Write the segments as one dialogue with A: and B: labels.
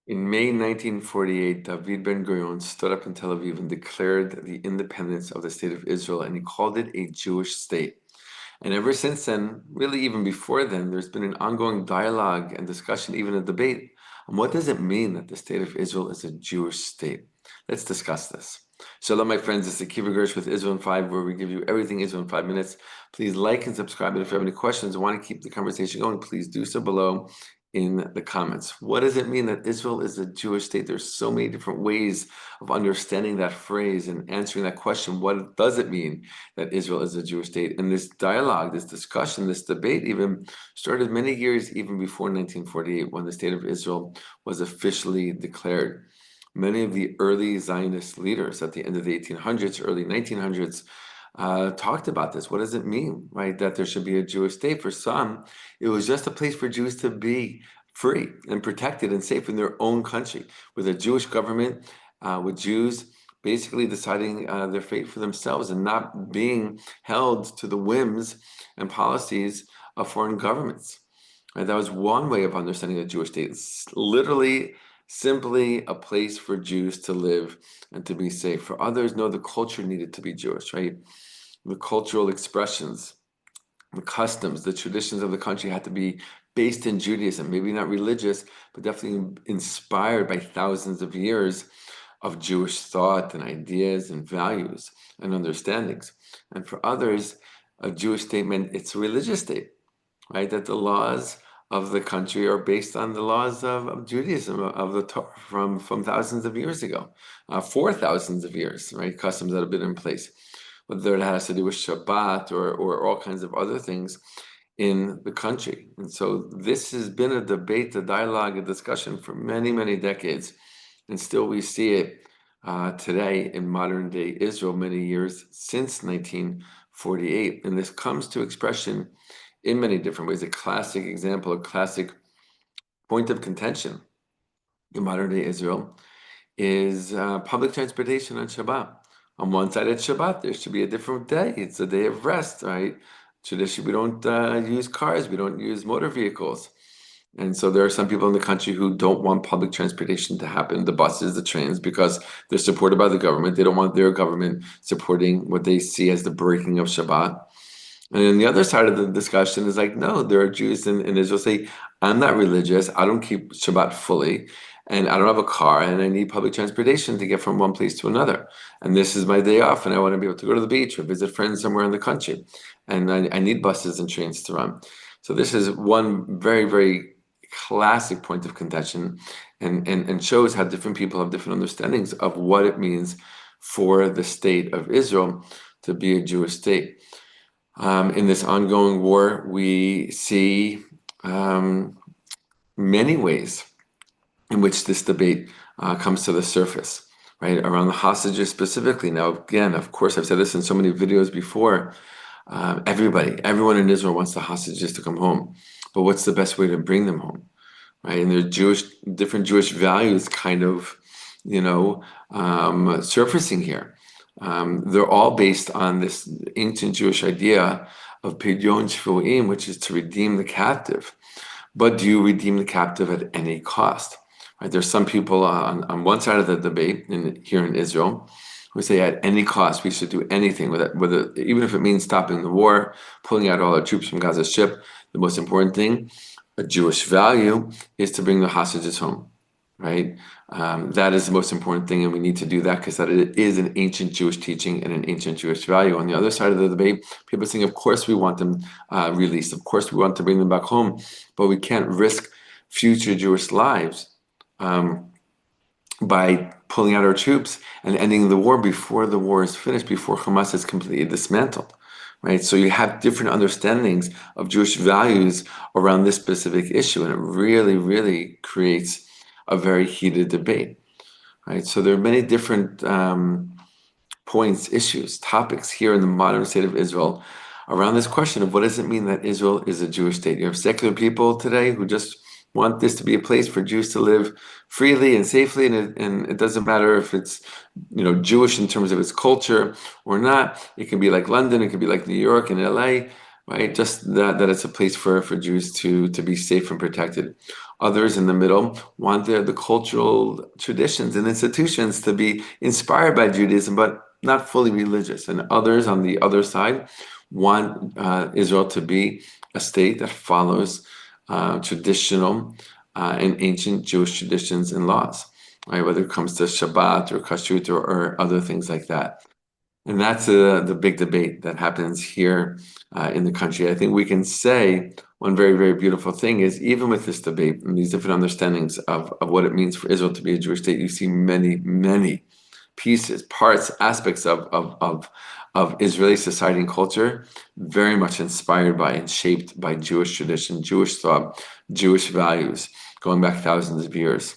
A: In May 1948, David Ben-Gurion stood up in Tel Aviv and declared the independence of the state of Israel, and he called it a Jewish state. And ever since then, really even before then, there's been an ongoing dialogue and discussion, even a debate, on what does it mean that the state of Israel is a Jewish state? Let's discuss this. Shalom, my friends. It's the Kiva Gersh with Israel in 5, where we give you everything Israel in 5 minutes. Please like and subscribe. And if you have any questions and want to keep the conversation going, please do so below in the comments. What does it mean that Israel is a Jewish state? There's so many different ways of understanding that phrase and answering that question. What does it mean that Israel is a Jewish state? And this dialogue, this discussion, this debate even started many years even before 1948, when the state of Israel was officially declared. Many of the early Zionist leaders at the end of the 1800s, early 1900s, talked about this. What does it mean, right, that there should be a Jewish state? For some, it was just a place for Jews to be free and protected and safe in their own country, with a Jewish government, with Jews basically deciding their fate for themselves and not being held to the whims and policies of foreign governments. Right? That was one way of understanding a Jewish state. It's literally simply a place for Jews to live and to be safe. For others, no, the culture needed to be Jewish, right? The cultural expressions, the customs, the traditions of the country had to be based in Judaism, maybe not religious, but definitely inspired by thousands of years of Jewish thought and ideas and values and understandings. And for others, a Jewish state meant it's a religious state, right? That the laws of the country are based on the laws of Judaism, of the Torah from thousands of years ago, for thousands of years, right? Customs that have been in place, whether it has to do with Shabbat or all kinds of other things in the country. And so this has been a debate, a dialogue, a discussion for many, many decades. And still we see it today in modern day Israel, many years since 1948. And this comes to expression in many different ways. A classic example, a classic point of contention in modern day Israel is public transportation on Shabbat. On one side of Shabbat, there should be a different day. It's a day of rest, right? Traditionally, we don't use cars, we don't use motor vehicles. And so there are some people in the country who don't want public transportation to happen, the buses, the trains, because they're supported by the government. They don't want their government supporting what they see as the breaking of Shabbat. And then the other side of the discussion is like, no, there are Jews in Israel say, I'm not religious, I don't keep Shabbat fully, and I don't have a car, and I need public transportation to get from one place to another. And this is my day off, and I want to be able to go to the beach or visit friends somewhere in the country. And I need buses and trains to run. So this is one very, very classic point of contention, and shows how different people have different understandings of what it means for the state of Israel to be a Jewish state. In this ongoing war, we see many ways in which this debate comes to the surface, right? Around the hostages specifically. Now, again, of course, I've said this in so many videos before. Everyone in Israel wants the hostages to come home, but what's the best way to bring them home, right? And there are different Jewish values kind of, surfacing here. They're all based on this ancient Jewish idea of Pidyon Shvu'im, which is to redeem the captive. But do you redeem the captive at any cost? Right? There's some people on one side of the debate here in Israel who say at any cost we should do anything with it, whether even if it means stopping the war, pulling out all our troops from Gaza Strip. The most important thing, a Jewish value, is to bring the hostages home. Right? That is the most important thing, and we need to do that because that it is an ancient Jewish teaching and an ancient Jewish value. On the other side of the debate, people are saying, of course we want them released, of course we want to bring them back home, but we can't risk future Jewish lives by pulling out our troops and ending the war before the war is finished, before Hamas is completely dismantled. Right? So you have different understandings of Jewish values around this specific issue, and it really, really creates a very heated debate, right? So there are many different points, issues, topics here in the modern state of Israel around this question of what does it mean that Israel is a Jewish state? You have secular people today who just want this to be a place for Jews to live freely and safely, and it doesn't matter if it's Jewish in terms of its culture or not. It can be like London, it could be like New York and LA, right? Just that it's a place for Jews to be safe and protected. Others in the middle want the cultural traditions and institutions to be inspired by Judaism, but not fully religious. And others on the other side want Israel to be a state that follows traditional and ancient Jewish traditions and laws, right? Whether it comes to Shabbat or Kashrut or other things like that. And that's the big debate that happens here in the country. I think we can say one very, very beautiful thing is even with this debate and these different understandings of what it means for Israel to be a Jewish state, you see many, many pieces, parts, aspects of Israeli society and culture very much inspired by and shaped by Jewish tradition, Jewish thought, Jewish values going back thousands of years.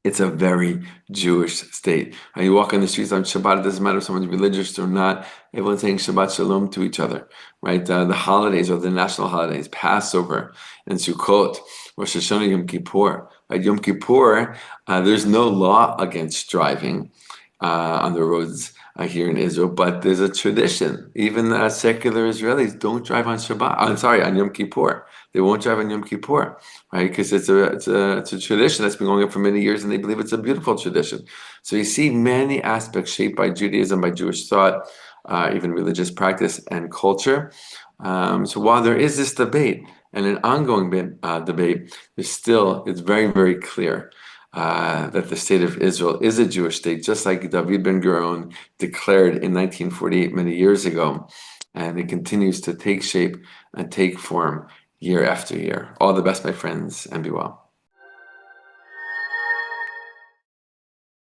A: It's a very Jewish state. And you walk on the streets on Shabbat, it doesn't matter if someone's religious or not, everyone's saying Shabbat Shalom to each other, right? The holidays are the national holidays, Passover and Sukkot, Rosh Hashanah, Yom Kippur. Right? Yom Kippur, there's no law against driving on the roads here in Israel, but there's a tradition. Even secular Israelis don't drive on Shabbat. I'm sorry, on Yom Kippur. They won't drive on Yom Kippur, right? Because it's a tradition that's been going on for many years, and they believe it's a beautiful tradition. So you see many aspects shaped by Judaism, by Jewish thought, even religious practice and culture. So while there is this debate and an ongoing debate, it's very, very clear that the state of Israel is a Jewish state, just like David Ben-Gurion declared in 1948, many years ago. And it continues to take shape and take form year after year. All the best, my friends, and be well.